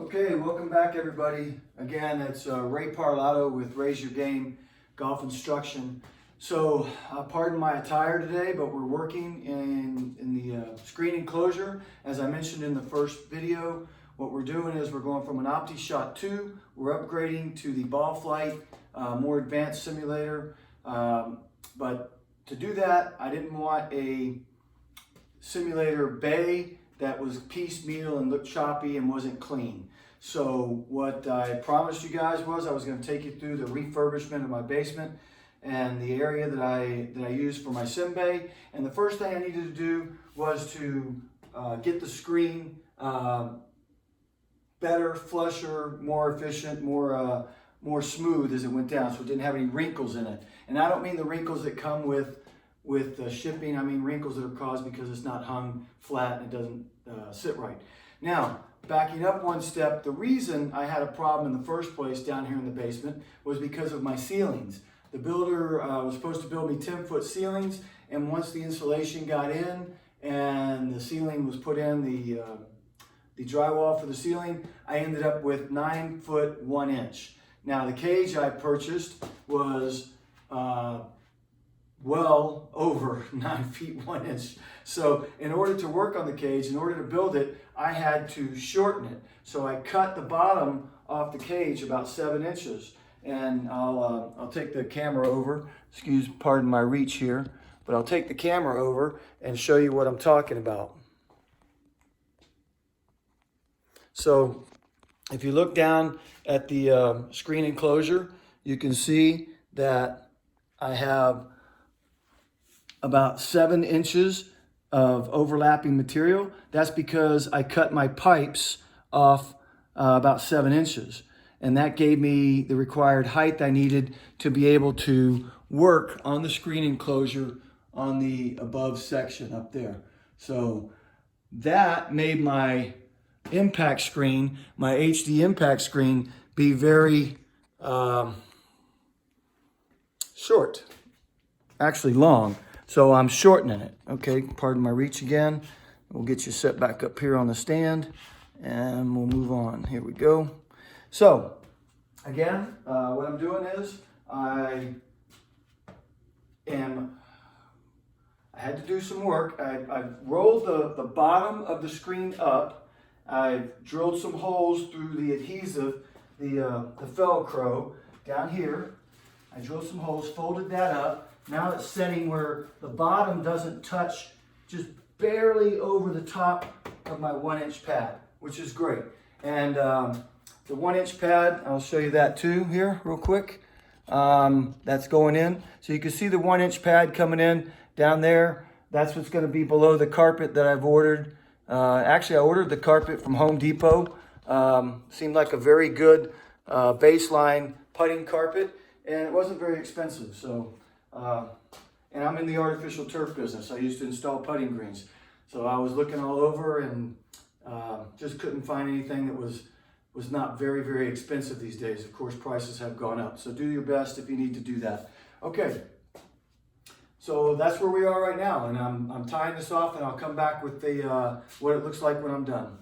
Okay, welcome back everybody. Again, it's Ray Parlato with Raise Your Game Golf Instruction. So, pardon my attire today, but we're working in the screen enclosure. As I mentioned in the first video, what we're doing is we're going from an Optishot 2, we're upgrading to the Ballflight, more advanced simulator. But to do that, I didn't want a simulator bay that was piecemeal and looked choppy and wasn't clean. So what I promised you guys was I was going to take you through the refurbishment of my basement and the area that I use for my sim bay. And the first thing I needed to do was to get the screen better, flusher, more efficient, more smooth as it went down, so it didn't have any wrinkles in it. And I don't mean the wrinkles that come with shipping. I mean wrinkles that are caused because it's not hung flat and it doesn't sit right. Now, backing up one step, the reason I had a problem in the first place down here in the basement was because of my ceilings. The builder was supposed to build me 10-foot ceilings, and once the insulation got in and the ceiling was put in, the drywall for the ceiling, I ended up with 9 foot 1 inch. Now the cage I purchased was well over 9 feet 1 inch. So in order to work on the cage, in order to build it, I had to shorten it. So I cut the bottom off the cage about 7 inches. And I'll take the camera over, pardon my reach here, but I'll take the camera over and show you what I'm talking about. So if you look down at the screen enclosure, you can see that I have about 7 inches of overlapping material. That's because I cut my pipes off about 7 inches. And that gave me the required height I needed to be able to work on the screen enclosure on the above section up there. So that made my impact screen, my HD impact screen, be very short, actually long. So I'm shortening it. Okay, pardon my reach again. We'll get you set back up here on the stand and we'll move on. Here we go. So again, what I'm doing is I had to do some work. I've rolled the bottom of the screen up. I've drilled some holes through the adhesive, the Velcro down here. I drilled some holes, folded that up. Now it's setting where the bottom doesn't touch, just barely over the top of my 1 inch pad, which is great. And the 1 inch pad, I'll show you that too here real quick. That's going in. So you can see the 1 inch pad coming in down there. That's what's going to be below the carpet that I've ordered. Actually, I ordered the carpet from Home Depot. Seemed like a very good baseline putting carpet, and it wasn't very expensive. So, and I'm in the artificial turf business. I used to install putting greens. So I was looking all over and just couldn't find anything that was not very, very expensive these days. Of course, prices have gone up. So do your best if you need to do that. Okay. So that's where we are right now, and I'm tying this off, and I'll come back with the what it looks like when I'm done.